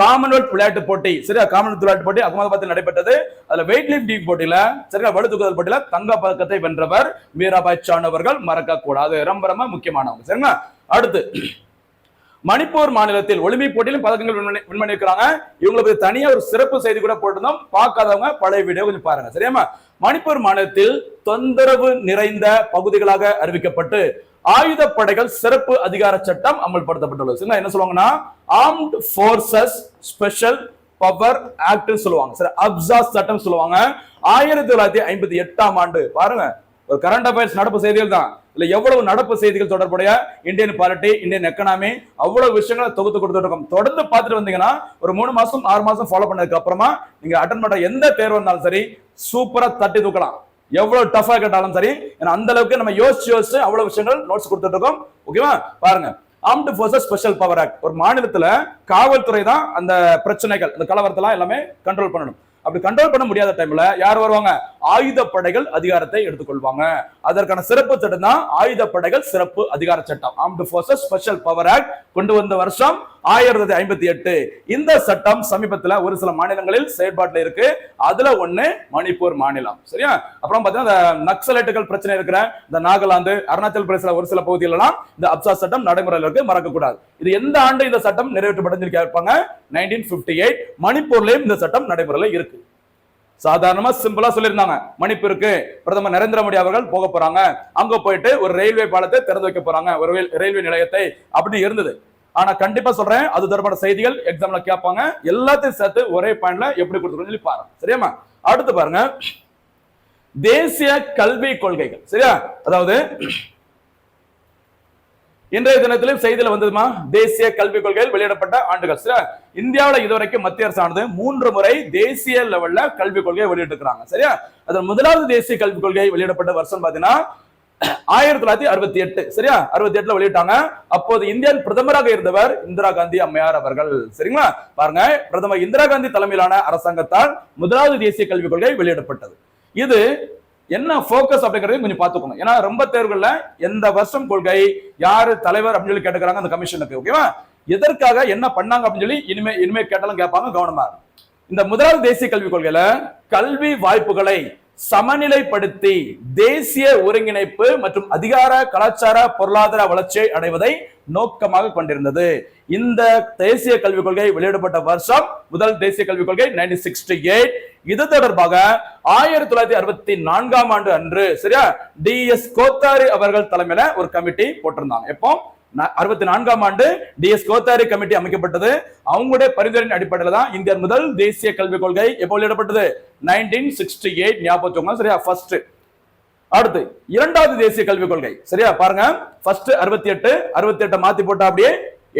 S2: காமன்வெல்த் விளையாட்டு போட்டி, சரியா, காமன்வெல்த் விளையாட்டு போட்டி அகமதாபாத்தில் நடைபெற்றது. அதுல வெயிட் லிப்டிங் போட்டியில, சரியா, பளு தூக்குதல் போட்டியில தங்க பதக்கத்தை வென்றவர் மீராபாய் சானு அவர்கள். மறக்க கூடாது. ரொம்ப ரொம்ப முக்கியமானவங்க. சரிங்களா? அடுத்து மணிப்பூர் மாநிலத்தில் ஒலிம்பிக் போட்டியிலும் பதக்கங்கள் வின் பண்ணிருக்காங்க. இவங்களுக்கு தனியா ஒரு சிறப்பு செய்தி கூட போட்டிருந்தோம். பார்க்காதவங்க பழைய வீடியோ கொஞ்சம் பாருங்க. சரியாமா? மணிப்பூர் மாநிலத்தில் தொந்தரவு நிறைந்த பகுதிகளாக அறிவிக்கப்பட்டு ஆயுத படைகள் சிறப்பு அதிகார சட்டம் அமல்படுத்தப்பட்டுள்ளது. என்ன சொல்லுவாங்கன்னா armed forces special power act சொல்லுவாங்க. சரி, அப்சாஸ் சட்டம் சொல்லுவாங்க. 1958ஆம் ஆண்டு. பாருங்க, ஒரு கரண்ட் அஃபேர்ஸ் நடப்பு செய்திகள் தான். இல்ல எவ்வளவு நடப்பு செய்திகள் தொடர்புடைய இந்தியன் பாலிட்டி, இந்தியன் எக்கனாமி, அவ்வளவு விஷயங்களை தொகுத்து கொடுத்துட்டு இருக்கோம். தொடர்ந்து பார்த்துட்டு வந்தீங்கன்னா ஒரு 3 மாசம் 6 மாசம் ஃபாலோ பண்ணதுக்கு அப்புறமா நீங்க அட்டன் பண்ற எந்த தேர்வு இருந்தாலும் சரி சூப்பரா தட்டி தூக்கலாம். எவ்வளவு டஃபா கேட்டாலும் சரி, ஏன்னா அந்த அளவுக்கு நம்ம யோசிச்சு அவ்வளவு விஷயங்கள் நோட்ஸ் கொடுத்துட்டு இருக்கோம். ஓகேவா? பாருங்க, armed forces special power act. ஒரு மாநிலத்துல காவல்துறை தான் அந்த பிரச்சனைகள், அந்த கலவரத்தெல்லாம் எல்லாமே கண்ட்ரோல் பண்ணணும். அப்படி கண்ட்ரோல் பண்ண முடியாத டைம்ல யார் வருவாங்க? ஆயுத படைகள் அதிகாரத்தை எடுத்துக்கொள்வாங்க. அதற்கான சிறப்பு சட்டம் தான் ஆயுத படைகள் சிறப்பு அதிகார சட்டம். Armed forces special power act கொண்டு வந்த வருஷம் 1958. இந்த சட்டம் சமீபத்துல ஒரு சில மாநிலங்களில் செயல்பாட்டில் இருக்கு. அதுல ஒண்ணு மணிப்பூர் மாநிலம். சரியா? அப்புறம் பாத்தீங்கன்னா நக்சலைட்டுகள் பிரச்சனை இருக்கிற இந்த நாகாலாந்து, அருணாச்சல் பிரதேச ஒரு சில பகுதிகள் எல்லாம் இந்த அப்சா சட்டம் நடைமுறையில் இருக்கு. மறக்க கூடாது. இது எந்த ஆண்டு இந்த சட்டம் நிறைவேற்றப்பட்டது கேட்பாங்க? 1958. மணிப்பூர்லயும் இந்த சட்டம் நடைமுறையில் இருக்கு. சாதாரணமா சிம்பிளா சொல்லியிருந்தாங்க, மணிப்பூருக்கு பிரதமர் நரேந்திர மோடி அவர்கள் போக போறாங்க, அங்க போயிட்டு ஒரு ரயில்வே பாலத்தை திறந்து வைக்க போறாங்க, ஒரு ரயில்வே நிலையத்தை அப்படின்னு இருந்தது. ஆனா கண்டிப்பா சொல்றேன், அது தொடர்பான செய்திகள் எக்ஸாம்ல கேட்பாங்க. எல்லாத்தையும் சேர்த்து ஒரே பாயிண்ட்ல எப்படி கொடுத்துருக்கோம் சொல்லி பாருங்க. சரியாமா? அடுத்து பாருங்க, தேசிய கல்வி கொள்கைகள். சரியா? அதாவது இன்றைய தினத்திலும் செய்தியில வந்ததுமா, தேசிய கல்விக் கொள்கைகள் வெளியிடப்பட்ட ஆண்டுகள். சரியா? இந்தியாவில் இதுவரைக்கும் மத்திய அரசானது 3 முறை தேசிய லெவல்ல கல்விக் கொள்கையை வெளியிட்டு இருக்காங்க. சரியா? அதில் முதலாவது தேசிய கல்விக் கொள்கை வெளியிடப்பட்ட வருஷம் பாத்தீங்கன்னா 1968. சரியா? 68ல வெளியிட்டாங்க. அப்போது இந்தியன் பிரதமராக இருந்தவர் இந்திரா காந்தி அம்மையார் அவர்கள். சரிங்களா? பாருங்க, பிரதமர் இந்திரா காந்தி தலைமையிலான அரசாங்கத்தால் முதலாவது தேசிய கல்விக் கொள்கை வெளியிடப்பட்டது. இது என்ன போக்கஸ் அப்படிங்கறதையும் கொஞ்சம் பாத்துக்கோங்க. ஏன்னா ரொம்ப தேர்வுகள்ல எந்த வருஷம் கொள்கை, யாரு தலைவர் அப்படின்னு சொல்லி கேட்டுக்கிறாங்க அந்த கமிஷனுக்கு. ஓகேவா? எதற்காக என்ன பண்ணாங்க அப்படின்னு சொல்லி இனிமே கேட்டாலும் கேட்பாங்க. கவனமா இந்த முதலாவது தேசிய கல்விக் கொள்கையில கல்வி வாய்ப்புகளை சமநிலைப்படுத்தி தேசிய ஒருங்கிணைப்பு மற்றும் அதிகார கலாச்சார பொருளாதார வளர்ச்சியை அடைவதை நோக்கமாக கொண்டிருந்தது. இந்த தேசிய கல்விக் கொள்கை வெளியிடப்பட்ட வருஷம் முதல் தேசிய கல்விக் கொள்கை 1968. இது தொடர்பாக 1964ஆம் ஆண்டு அன்று சரியா DS கோத்தாரி அவர்கள் தலைமையில ஒரு கமிட்டி போட்டிருந்தாங்க. எப்போ 64ஆம் ஆண்டு DS கோத்தாரி கமிட்டி அமைக்கப்பட்டது. அவங்களுடைய பரிந்துரையின் அடிப்படையில் தான் இந்திய முதல் தேசிய கல்விக் கொள்கை எப்போ வெளியிடப்பட்டது 1968. ஞாபகம் சரியா ஃபர்ஸ்ட். அடுத்து இரண்டாவது தேசிய கல்விக் கொள்கை சரியா பாருங்க. ஃபர்ஸ்ட் 68 மாத்தி போட்டா அப்படியே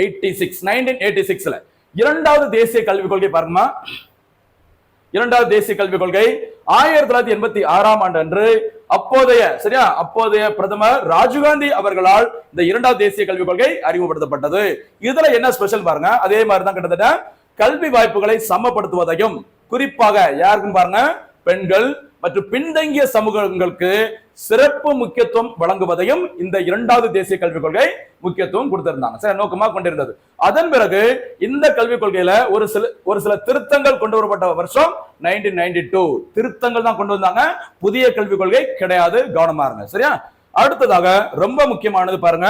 S2: 1986ல இரண்டாவது தேசிய கல்விக் கொள்கை பாருங்கம்மா. இரண்டாவது தேசிய கல்விக் கொள்கை 1986ஆம் ஆண்டு அன்று அப்போதைய பிரதமர் ராஜீவ்காந்தி அவர்களால் இந்த இரண்டாவது தேசிய கல்விக் கொள்கை அறிமுகப்படுத்தப்பட்டது. இதுல என்ன ஸ்பெஷல் பாருங்க. அதே மாதிரி தான் கிட்டத்தட்ட கல்வி வாய்ப்புகளை சமப்படுத்துவதையும் குறிப்பாக யாருக்கும் பாருங்க பெண்கள் மற்றும் பின்தங்கிய சமூகங்களுக்கு சிறப்பு முக்கியத்துவம் வழங்குவதையும் இந்த இரண்டாவது தேசிய கல்விக் கொள்கை முக்கியத்துவம் கொடுத்திருந்தாங்க. சரி நோக்கமா கொண்டிருந்தது. அதன் பிறகு இந்த கல்விக் கொள்கையில ஒரு சில திருத்தங்கள் கொண்டு வரப்பட்ட வருஷம் 1992. திருத்தங்கள் தான் கொண்டு வந்தாங்க. புதிய கல்விக் கொள்கை கிடையாது. கவனமா இருங்க சரியா. அடுத்ததாக ரொம்ப முக்கியமானது பாருங்க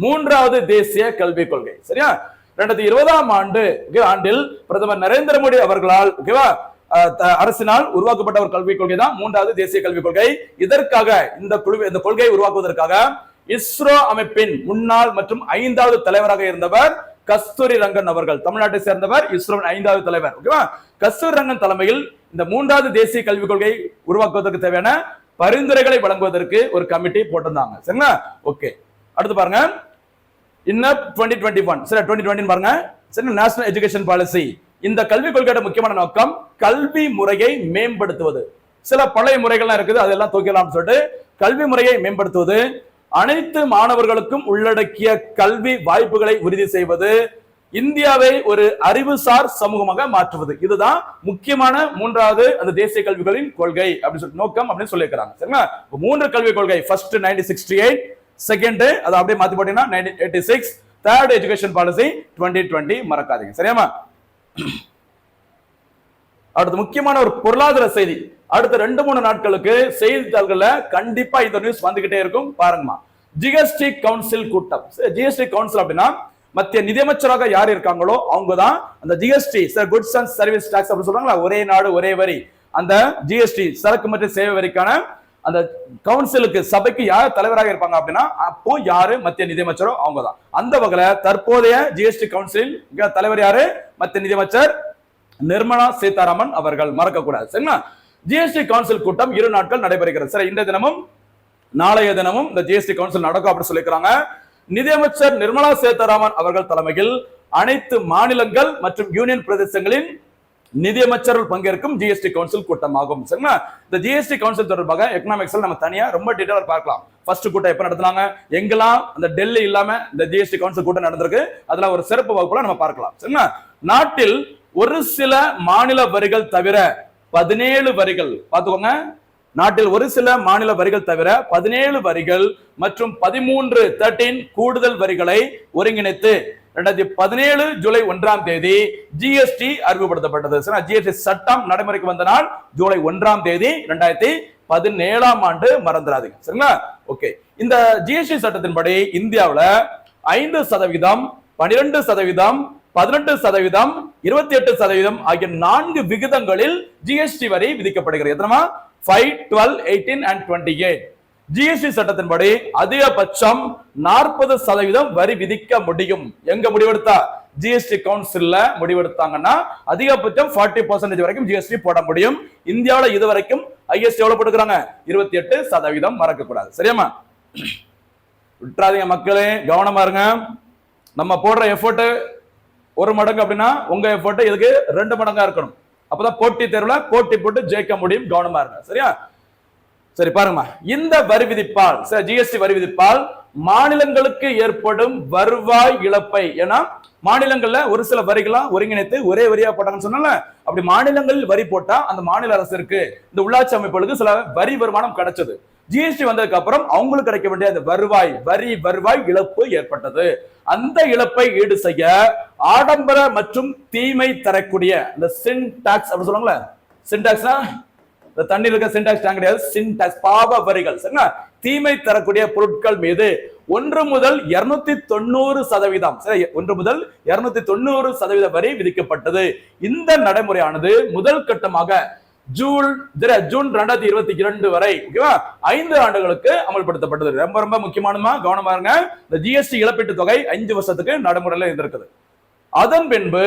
S2: மூன்றாவது தேசிய கல்விக் கொள்கை சரியா. 2020ஆம் ஆண்டில் பிரதமர் நரேந்திர மோடி அவர்களால் அரசினால் உருவாக்கப்பட்ட ஒரு கல்விக் கொள்கை தான் மூன்றாவது தேசிய கல்விக் கொள்கை. இதற்காக இந்த கொள்கையை உருவாக்குவதற்காக இஸ்ரோ அமைப்பின் முன்னாள் மற்றும் 5வது தலைவராக இருந்தவர் கஸ்தூரி ரங்கன் அவர்கள், தமிழ்நாட்டை சேர்ந்தவர், இஸ்ரோ 5வது தலைவர். ஓகேவா. கஸ்தூரி ரங்கன் தலைமையில் இந்த மூன்றாவது தேசிய கல்விக் கொள்கை உருவாக்குவதற்கு தேவையான பரிந்துரைகளை வழங்குவதற்கு ஒரு கமிட்டி போட்டிருந்தாங்க. சரிங்களா. ஓகே. அடுத்து பாருங்க இன்னும் 2021 சரி 2020 பாருங்க சரி நேஷனல் எஜுகேஷன் பாலிசி. இந்த கல்விக் கொள்கையோட முக்கியமான நோக்கம் கல்வி முறையை மேம்படுத்துவது. சில பழைய முறைகள்லாம் இருக்குது அதெல்லாம் தூக்கலாம் சொல்லிட்டு கல்வி முறையை மேம்படுத்துவது, அனைத்து மாணவர்களுக்கும் உள்ளடக்கிய கல்வி வாய்ப்புகளை உறுதி செய்வது, இந்தியாவை ஒரு அறிவுசார் சமூகமாக மாற்றுவது. இதுதான் முக்கியமான மூன்றாவது அந்த தேசிய கல்விகளின் கொள்கை அப்படின்னு சொல்லி நோக்கம் அப்படின்னு சொல்லியிருக்கிறாங்க. சரிங்களா. மூன்று கல்விக் கொள்கை ஃபர்ஸ்ட் 1968, செகண்ட் அதை அப்படியே மாத்தி போட்டீங்கன்னா 1986, தேர்ட் எஜுகேஷன் பாலிசி 2020 மறக்காதீங்க. சரியாமா. அடுத்து முக்கியமான ஒரு பொருளாதார செய்தி. அடுத்த 2-3 நாட்களுக்கு செய்தித்தாள்கள்ல கண்டிப்பா இந்த நியூஸ் வந்துகிட்டே இருக்கும் பாருங்கம்மா. ஜிஎஸ்டி கவுன்சில் கூட்டம். ஜிஎஸ்டி கவுன்சில் அப்படின்னா மத்திய நிதியமைச்சராக யார் இருக்காங்களோ அவங்க தான் அந்த GST goods and service tax அப்படின்னு சொல்றாங்களா, ஒரே நாடு ஒரே வரி, அந்த ஜிஎஸ்டி சரக்கு மற்றும் சேவை வரிக்கான அந்த கவுன்சிலுக்கு சபைக்கு யார் தலைவராக இருப்பாங்க அப்படின்னா அப்போ யாரு மத்திய நிதியமைச்சரோ அவங்க தான். அந்த வகையில தற்போதைய ஜிஎஸ்டி கவுன்சில் தலைவர் யாரு? மத்திய நிதியமைச்சர் நிர்மலா சீதாராமன் அவர்கள். மறக்க கூடாது. சரிங்களா. ஜிஎஸ்டி கவுன்சில் கூட்டம் 2 நாட்கள் நடைபெறுகிறது. சரி, இந்த தினமும் நாளைய தினமும் இந்த ஜிஎஸ்டி கவுன்சில் நடக்கும் அப்படின்னு சொல்லிக்கிறாங்க. நிதியமைச்சர் நிர்மலா சீதாராமன் அவர்கள் தலைமையில் அனைத்து மாநிலங்கள் மற்றும் யூனியன் பிரதேசங்களின் நிதியமைச்சர்கள் பங்கேற்கும் ஜிஎஸ்டி கவுன்சில் கூட்டமாகும். சரிங்களா. இந்த ஜிஎஸ்டி கவுன்சில் தொடர்பாக எக்கனாமிக்ஸ்ல நம்ம தனியா ரொம்ப டீடைலா பார்க்கலாம். ஃபர்ஸ்ட் கூட்டம் எப்ப நடத்துனாங்க, எங்கெல்லாம் அந்த டெல்லி இல்லாம இந்த ஜிஎஸ்டி கவுன்சில் கூட்டம் நடந்திருக்கு, அதுல ஒரு சிறப்பு வகுப்புல நம்ம பார்க்கலாம். சரிங்களா. நாட்டில் ஒரு சில மாநில வரிகள் தவிர 17 வரிகள் பார்த்துக்கோங்க. நாட்டில் ஒரு சில மாநில வரிகள் தவிர 17 வரிகள் மற்றும் 13 கூடுதல் வரிகளை ஒருங்கிணைத்து 2017 ஜூலை 1ஆம் தேதி ஜிஎஸ்டி அறிமுகப்படுத்தப்பட்டது. ஜிஎஸ்டி சட்டம் நடைமுறைக்கு வந்த நாள் ஜூலை 1ஆம் தேதி 2017ஆம் ஆண்டு. மறந்துடாதீங்க. சரிங்களா. ஓகே. இந்த ஜிஎஸ்டி சட்டத்தின்படி இந்தியாவில் 5%, 12%, 18%, 28% ஆகிய 4 விகிதங்களில் ஜிஎஸ்டி வரி விதிக்கப்படுகிறது. எத்தனை? 5, 12, 18 and 28. ஜிஎஸ்டி சட்டத்தின்படி அதிகபட்சம் 40% வரி விதிக்க முடியும். எங்க முடிவெடுத்தா? ஜிஎஸ்டி கவுன்சில்ல முடிவெடுத்தாங்கன்னா அதிகபட்சம் 40% வரைக்கும் ஜிஎஸ்டி போட முடியும். இந்தியாவில் இதுவரைக்கும் ஐஎஸ்டி எவ்வளவு போட்டுக்கிறாங்க? 28%. மறக்க கூடாது. சரியாமா. விட்டுறாதீங்க மக்களே, கவனமா இருங்க. நம்ம போடுற எஃபோர்ட் 1 மடங்கு அப்படின்னா உங்க எஃபோர்ட் இதுக்கு 2 மடங்கா இருக்கணும். அப்பதான் போட்டி தேர்வுல போட்டி போட்டு ஜெயிக்க முடியும். கவனமா இருங்க. சரியா. சரி பாருங்கம்மா. இந்த வரி விதிப்பால் ஜிஎஸ்டி வரி விதிப்பால் மாநிலங்களுக்கு ஏற்படும் வருவாய் இழப்பை, ஏன்னா மாநிலங்கள்ல ஒரு சில வரிகளாம் ஒருங்கிணைத்து ஒரே வரியா போட்டாங்கன்னு சொன்னால, அப்படி மாநிலங்களில் வரி போட்டா அந்த மாநில அரசிற்கு இந்த உள்ளாட்சி அமைப்புகளுக்கு சில வரி வருமானம் கிடைச்சது. ஜிஎஸ்டி வந்ததுக்கு அப்புறம் அவங்களுக்கு கிடைக்க வேண்டிய அந்த வருவாய் இழப்பு ஏற்பட்டது. அந்த இழப்பை ஈடு செய்ய ஆடம்பர மற்றும் தீமை தரக்கூடிய இந்த சின் டாக்ஸ் அப்படி சொல்லுவாங்களே, சின் டாக்ஸ்னா இந்த தண்ணீர் இருக்க சின்டாக்ஸ் டேங்க் கிடையாது, சின்டாக்ஸ் பாவ வரிகள். சரிங்களா? தீமை தரக்கூடிய பொருட்கள் மீது 1 முதல் 290%, சரி, 1 முதல் 290% வரி விதிக்கப்பட்டது. இந்த நடைமுறையானது முதல் கட்டமாக ஜூன் 2022 வரை 5 ஆண்டுகளுக்கு அமல்படுத்தப்பட்டது. ரொம்ப ரொம்ப முக்கியமானமா கவனமா இருங்க. இந்த ஜிஎஸ்டி இழப்பீட்டு தொகை 5 வருஷத்துக்கு நடைமுறையில் இருந்திருக்குது. அதன் பின்பு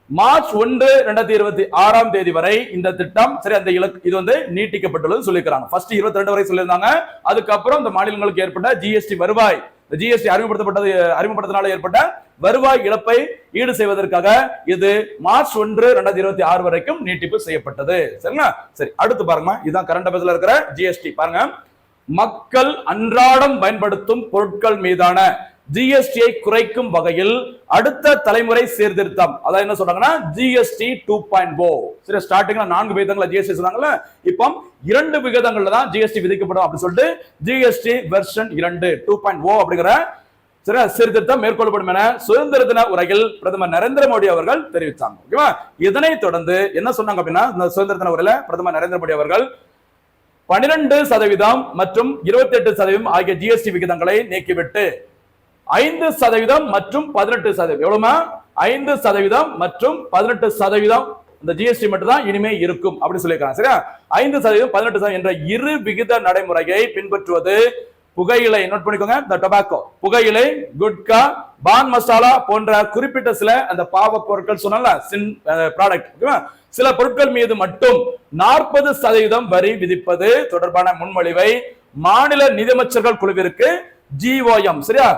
S2: மார்ச் 1, 2026 வரை இந்த திட்டம், சரி, அந்த இது நீட்டிக்கப்பட்டுள்ளது சொல்லியிருக்காங்க. ஃபர்ஸ்ட் 22 வரை சொல்லியிருந்தாங்க. அதுக்கப்புறம் இந்த மாநிலங்களுக்கு ஏற்பட்ட ஜிஎஸ்டி வருவாய், ஜிஎஸ்டி அறிமுகப்படுத்தினால ஏற்பட்ட வருவாய் இழப்பை ஈடு செய்வதற்காக இது மார்ச் 1, 2026 வரைக்கும் நீட்டிப்பு செய்யப்பட்டது. சரிங்களா? சரி, அடுத்து பாருங்க. இதுதான் கரண்ட் அஃபேர்ஸ்ல இருக்கிற ஜிஎஸ்டி. பாருங்க, மக்கள் அன்றாடம் பயன்படுத்தும் பொருட்கள் மீதான ஜிஎஸ்டியை குறைக்கும் வகையில் அடுத்த தலைமுறை சீர்திருத்தம், அதாவது என்ன சொல்றாங்கன்னா ஜிஎஸ்டி 2.0. சரி, ஸ்டார்டிங்ல 4 விகிதங்கள ஜிஎஸ்டி சொன்னாங்கல்ல, இப்போ 2 விகிதங்கள்ல தான் ஜிஎஸ்டி விதிக்கப்படும் அப்படின்னு சொல்லிட்டு ஜிஎஸ்டி வெர்ஷன் 2.0 அப்படிங்கிற சரி சீர்திருத்தம் மேற்கொள்ளப்படும் என சுதந்திர தின உரையில் பிரதமர் நரேந்திர மோடி அவர்கள் தெரிவித்தாங்க. ஓகேவா? இதனை தொடர்ந்து என்ன சொன்னாங்க அப்படின்னா, இந்த சுதந்திர தின உரையில பிரதமர் நரேந்திர மோடி அவர்கள் 12% மற்றும் 28% ஆகிய ஜிஎஸ்டி விகிதங்களை நீக்கிவிட்டு 5% மற்றும் 18%, எவ்வளவுமா? 5% மற்றும் 18% இந்த ஜிஎஸ்டி மட்டும் தான் இனிமே இருக்கும் அப்படி சொல்லியிருக்காங்க. சரியா? 5%, 18% என்ற இரு விகித நடைமுறையை பின்பற்றுவது புகையிலை, நோட் பண்ணிக்கோங்க, இந்த டொபாக்கோ, புகையிலை, குட்கா, பான் மசாலா போன்ற குறிப்பிட்ட சில அந்த பாவ பொருட்கள் சொன்னால ப்ராடக்ட், சில பொருட்கள் மீது மட்டும் 40% வரி விதிப்பது தொடர்பான முன்மொழிவை மாநில நிதியமைச்சர்கள் குழுவிற்கு GOM, சரியா,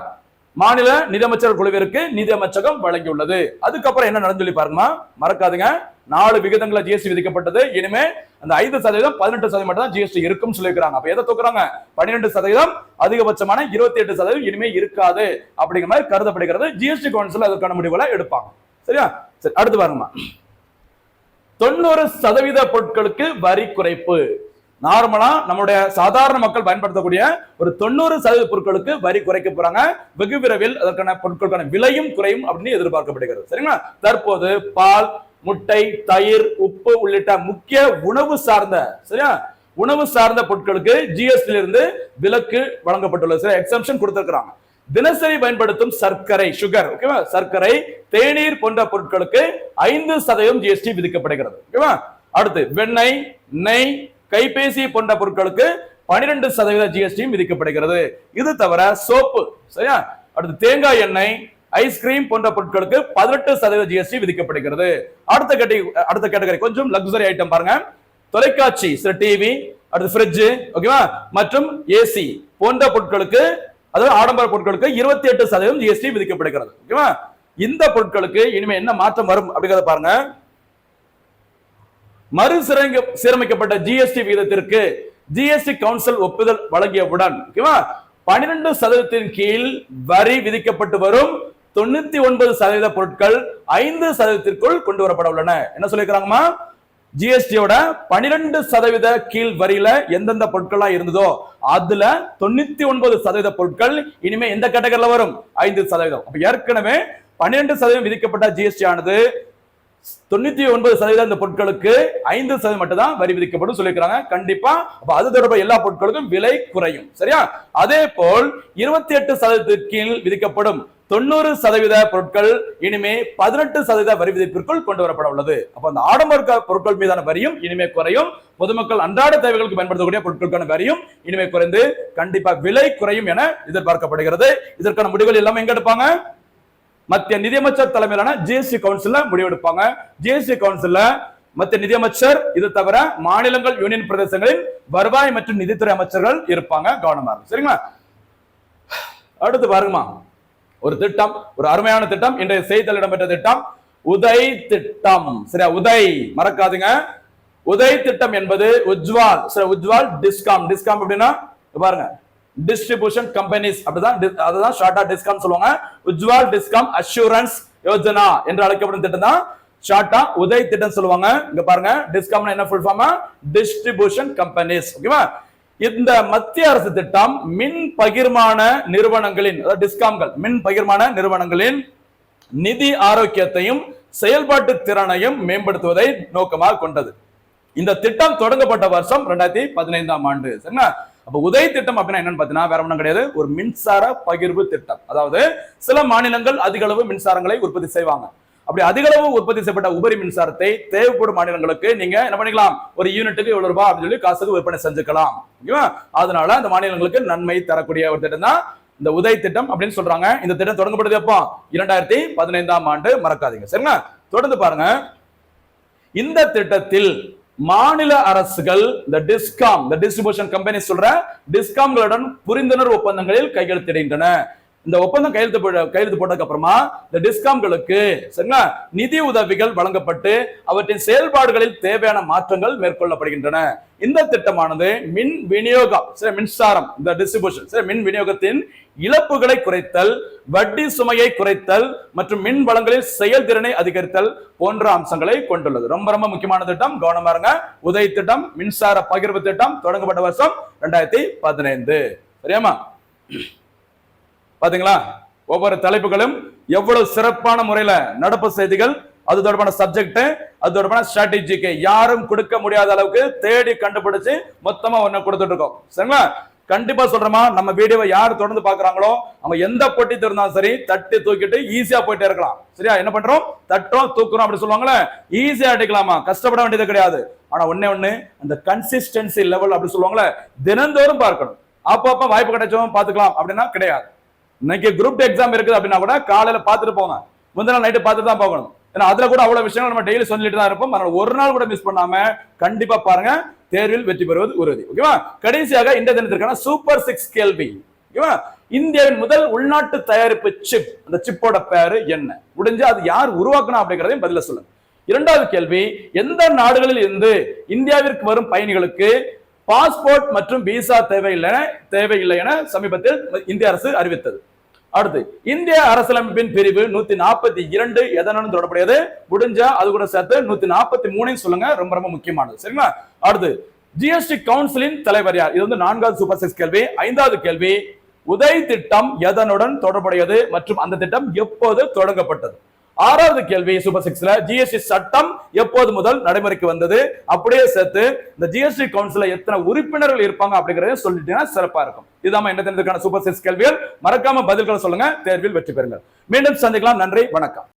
S2: மாநில நிதியமைச்சர் குழுவிற்கு நிதியமைச்சகம் வழங்கியுள்ளது. அதுக்கப்புறம் என்ன நடந்து சொல்லி பாருங்க, மறக்காதுங்க. 4 விகிதங்கள ஜிஎஸ்டி விதிக்கப்பட்டது. இனிமே அந்த 5%, 18% மட்டும் தான் ஜிஎஸ்டி இருக்கும் சொல்லிருக்காங்க. அப்ப எதை தூக்குறாங்க? 12%, அதிகபட்சமான 28% இனிமே இருக்காது அப்படிங்கிற மாதிரி கருதப்படுகிறது. ஜிஎஸ்டி கவுன்சில் அதற்கான முடிவுகளை எடுப்பாங்க. சரியா? சரி, அடுத்து பாருங்கம்மா. 90% பொருட்களுக்கு வரி குறைப்பு. நார்மலா நம்முடைய சாதாரண மக்கள் பயன்படுத்தக்கூடிய ஒரு 90% பொருட்களுக்கு வரி குறைக்க போறாங்க. வெகு விரைவில் அதற்கான பொருட்களுக்கான விலையும் குறையும் அப்படின்னு எதிர்பார்க்கப்படுகிறது. சரிங்களா? தற்போது பால், முட்டை, தயிர், உப்பு உள்ளிட்ட முக்கிய உணவு சார்ந்த, சரியா, உணவு சார்ந்த பொருட்களுக்கு ஜிஎஸ்டி இருந்து விலக்கு வழங்கப்பட்டுள்ளது. சரி, எக்ஸம்ஷன் கொடுத்திருக்காங்க. தினசரி பயன்படுத்தும் சர்க்கரை, சுகர், ஓகேவா, சர்க்கரை, தேநீர் போன்ற பொருட்களுக்கு 5% ஜிஎஸ்டி விதிக்கப்படுகிறது. ஓகேவா? அடுத்து வெண்ணெய், நெய், கைபேசி போன்ற பொருட்களுக்கு 12% ஜிஎஸ்டி விதிக்கப்படுகிறது. இது தவிர சோப்பு, சரியா, அடுத்து தேங்காய் எண்ணெய், ஐஸ்கிரீம் போன்ற பொருட்களுக்கு 18% ஜிஎஸ்டி விதிக்கப்படுகிறது. அடுத்த கேட்டகரி கொஞ்சம் லக்ஸரி ஐட்டம் பாருங்க. தொலைக்காட்சி, டிவி, அடுத்து ஃப்ரிட்ஜ், ஓகேவா, மற்றும் ஏசி போன்ற பொருட்களுக்கு, அதாவது ஆடம்பர பொருட்களுக்கு 28% ஜிஎஸ்டி விதிக்கப்படுகிறது. ஓகேவா? இந்த பொருட்களுக்கு இனிமே என்ன மாற்றம் வரும் அப்படிங்கறத பாருங்க. மறுசீரமைக்கப்பட்ட ஜிஎஸ்டி விகிதத்திற்கு ஜிஎஸ்டி கவுன்சில் ஒப்புதல் வழங்கியவுடன் 12% கீழ் வரி விதிக்கப்பட்டு வரும் 99% பொருட்கள் 5%க்குள் கொண்டு வரப்பட உள்ளன. என்ன சொல்லிருக்காங்கம்மா? ஜிஎஸ்டியோட 12% கீழ் வரியில எந்தெந்த பொருட்களா இருந்ததோ அதுல 99% பொருட்கள் இனிமே எந்த கேட்டகரியில வரும்? 5%. அப்ப ஏற்கனவே 12% விதிக்கப்பட்ட ஜிஎஸ்டி ஆனது 99% இந்த பொருட்களுக்கு 5% மட்டும் தான் வரி விதிக்கப்படும் சொல்லியிருக்காங்க. கண்டிப்பா அது தொடர்பாக எல்லா பொருட்களுக்கும் விலை குறையும். சரியா? அதே போல் 28% கீழ் விதிக்கப்படும் 90% பொருட்கள் இனிமே 18% வரி விதிப்பிற்குள் கொண்டு வரப்பட உள்ளது. அப்ப அந்த ஆடம்பர பொருட்கள் மீதான வரியும் இனிமே குறையும். பொதுமக்கள் அன்றாட தேவைகளுக்கு பயன்படுத்தக்கூடிய பொருட்களுக்கான வரியும் இனிமே குறைந்து கண்டிப்பா விலை குறையும் என எதிர்பார்க்கப்படுகிறது. இதற்கான முடிவுகள் எல்லாமே எங்க எடுப்பாங்க? மத்திய நிதியமைச்சர் தலைமையிலான ஜிஎஸ்டி கவுன்சில்ல முடிவெடுப்பாங்க. ஜிஎஸ்டி கவுன்சில்ல மத்திய நிதியமைச்சர், இது தவிர மாநிலங்கள், யூனியன் பிரதேசங்களில் வருவாய் மற்றும் நிதித்துறை அமைச்சர்கள் இருப்பாங்க. கவனமா இருக்கும். சரிங்களா? அடுத்து பாருங்கம்மா, ஒரு திட்டம், ஒரு அருமையான திட்டம், இன்றைய செய்தியில் இடம்பெற்ற திட்டம் உதய் திட்டம். சரியா? உதய் மறக்காதுங்க. உதய் திட்டம் என்பது உஜ்வால், சரி, உஜ்வால் டிஸ்காம். டிஸ்காம் அப்படின்னா பாருங்க, டிஸ்ட்ரிபியூஷன் கம்பெனிஸ், அப்படிதான், அதுதான் ஷார்ட்டா டிஸ்காம் சொல்லுவாங்க. உஜ்வால் டிஸ்காம் அஷூரன்ஸ் யோஜனா என்று அழைக்கப்படும் திட்டம் தான் ஷார்ட்டா உதய் திட்டம் சொல்லுவாங்க. இங்க பாருங்க, டிஸ்காம்னா என்ன ஃபுல் ஃபார்ம்? Distribution companies. ஓகேவா? இந்த மத்திய அரசு திட்டம் மின் பகிர்மான நிறுவனங்களின், அதாவது டிஸ்காம்கள், மின் பகிர்மான நிறுவனங்களின் நிதி ஆரோக்கியத்தையும் செயல்பாட்டு திறனையும் மேம்படுத்துவதை நோக்கமாக கொண்டது. இந்த திட்டம் தொடங்கப்பட்ட வருஷம் 2015ஆம் ஆண்டு. சரிங்களா? அப்ப உதய் திட்டம் அப்படின்னா என்னன்னு பாத்தீங்கன்னா வேற ஒண்ணும் கிடையாது, ஒரு மின்சார பகிர்வு திட்டம். அதாவது சில மாநிலங்கள் அதிக அளவு மின்சாரங்களை உற்பத்தி செய்வாங்க. அப்படி அதிக அளவு உற்பத்தி செய்யப்பட்ட உபரி மின்சாரத்தை தேவைப்படும் மாநிலங்களுக்கு நீங்க என்ன பண்ணிக்கலாம், ஒரு யூனிட்டுக்கு எவ்வளவு ரூபாய் அப்படின்னு சொல்லி காசுக்கு விற்பனை செஞ்சுக்கலாம். ஓகேவா? அதனால அந்த மாநிலங்களுக்கு நன்மை தரக்கூடிய ஒரு திட்டம் தான் இந்த உதய் திட்டம் அப்படின்னு சொல்றாங்க. இந்த திட்டம் தொடங்கப்பட்டது எப்போ? 2015ஆம் ஆண்டு. மறக்காதீங்க. சரிங்களா? தொடர்ந்து பாருங்க. இந்த திட்டத்தில் மாநில அரசுகள் இந்த டிஸ்காம், இந்த டிஸ்ட்ரிபியூஷன் கம்பெனி சொல்ற டிஸ்காம்களுடன் புரிந்துணர்வு ஒப்பந்தங்களில் கையெழுத்திடுகின்றன. இந்த ஒப்பந்தம் கையெழுத்து போட்டதுக்கு அப்புறமா இந்த டிஸ்காம்களுக்கு சரிங்களா நிதி உதவிகள் வழங்கப்பட்டு அவற்றின் செயல்பாடுகளில் தேவையான மாற்றங்கள் மேற்கொள்ளப்படுகின்றன. இந்த திட்டமானது மின் விநியோகம், மின்சாரம், இந்த டிஸ்ட்ரிபியூஷன் மின் விநியோகத்தின் இழப்புகளை குறைத்தல், வட்டி சுமையை குறைத்தல் மற்றும் மின் வளங்களில் செயல்திறனை அதிகரித்தல் போன்ற அம்சங்களை கொண்டுள்ளது. ரொம்ப ரொம்ப முக்கியமான திட்டம், கவனமா இருங்க. உதய் திட்டம், மின்சார பகிர்வு திட்டம் தொடங்கப்பட்ட வருஷம் 2015. சரியாமா? பாத்தீங்களா? ஒவ்வொரு தலைப்புகளும் எவ்வளவு சிறப்பான முறையில நடப்பு செய்திகள், அது தொடர்பான சப்ஜெக்ட், அது தொடர்பான ஸ்ட்ராட்டஜிக்கு யாரும் கொடுக்க முடியாத அளவுக்கு தேடி கண்டுபிடிச்சு மொத்தமா ஒண்ணு கொடுத்துட்டு இருக்கோம். சரிங்களா? கண்டிப்பா சொல்றோமா, நம்ம வீடியோவை யார் தொடர்ந்து பாக்குறாங்களோ அவங்க எந்த பொட்டி திறந்தாலும் சரி தட்டி தூக்கிட்டு ஈஸியா போயிட்டே இருக்கலாம். சரியா? என்ன பண்றோம்? தட்டுறோம், தூக்குறோம் அப்படி சொல்லுவாங்களே, ஈஸியா அடிக்கலாமா, கஷ்டப்பட வேண்டியது கிடையாது. ஆனா ஒண்ணு அந்த கன்சிஸ்டன்சி லெவல் அப்படி சொல்லுவாங்களே, தினந்தோறும் பார்க்கணும். அப்பப்ப வாய்ப்பு கிடைச்சோம் பாத்துக்கலாம் அப்படின்னா கிடையாது. இன்னைக்கு குரூப் எக்ஸாம் இருக்குது அப்படின்னா கூட காலையில பாத்துட்டு போங்க, முந்தின நாள் நைட்டு பார்த்துட்டு தான் போகணும். ஏன்னா அதுல கூட அவ்வளவு விஷயங்கள் நம்ம டெய்லி சொல்லிட்டு தான் இருப்போம். அதனால ஒரு நாள் கூட மிஸ் பண்ணாம கண்டிப்பா பாருங்க, தேர்வில் வெற்றி பெறுவது உறுதி. ஓகேவா? கடைசியாக இந்த தினத்திற்கான சூப்பர் 6 கேள்வி. ஓகேவா? இந்தியாவின் முதல் உள்நாட்டு தயாரிப்பு சிப், அந்த சிப்போட பேரு என்ன? முடிஞ்சு அது யார் உருவாக்கணும் அப்படிங்கறதையும் பதில சொல்லுங்க. இரண்டாவது கேள்வி, எந்த நாடுகளில் இருந்து இந்தியாவிற்கு வரும் பயணிகளுக்கு பாஸ்போர்ட் மற்றும் விசா தேவையில்லை என சமீபத்தில் இந்திய அரசு அறிவித்தது. அடுத்து, இந்திய அரசியலமைப்பின் பிரிவு 142 எதனுடன் தொடர்புடையது? முடிஞ்சா அது கூட சேர்த்து 143 சொல்லுங்க, ரொம்ப ரொம்ப முக்கியமானது. சரிங்களா? அடுத்து, ஜிஎஸ்டி கவுன்சிலின் தலைவர் யார்? இது வந்து 4வது சூப்பர் 6 கேள்வி. 5வது கேள்வி, உதய் திட்டம் எதனுடன் தொடர்புடையது மற்றும் அந்த திட்டம் எப்போது தொடங்கப்பட்டது? 6வது கேள்வி சூப்பர் 6ல ஜிஎஸ்டி சட்டம் எப்போது முதல் நடைமுறைக்கு வந்தது? அப்படியே சேர்த்து இந்த ஜிஎஸ்டி கவுன்சில்ல எத்தனை உறுப்பினர்கள் இருப்பாங்க அப்படிங்கறத சொல்லிட்டீங்கன்னா சிறப்பா இருக்கும். இதுதான் என்ன தினத்துக்கான சூப்பர் 6 கேள்விகள். மறக்காம பதில்களை சொல்லுங்க, தேர்வில் வெற்றி பெறுங்கள். மீண்டும் சந்திக்கலாம். நன்றி, வணக்கம்.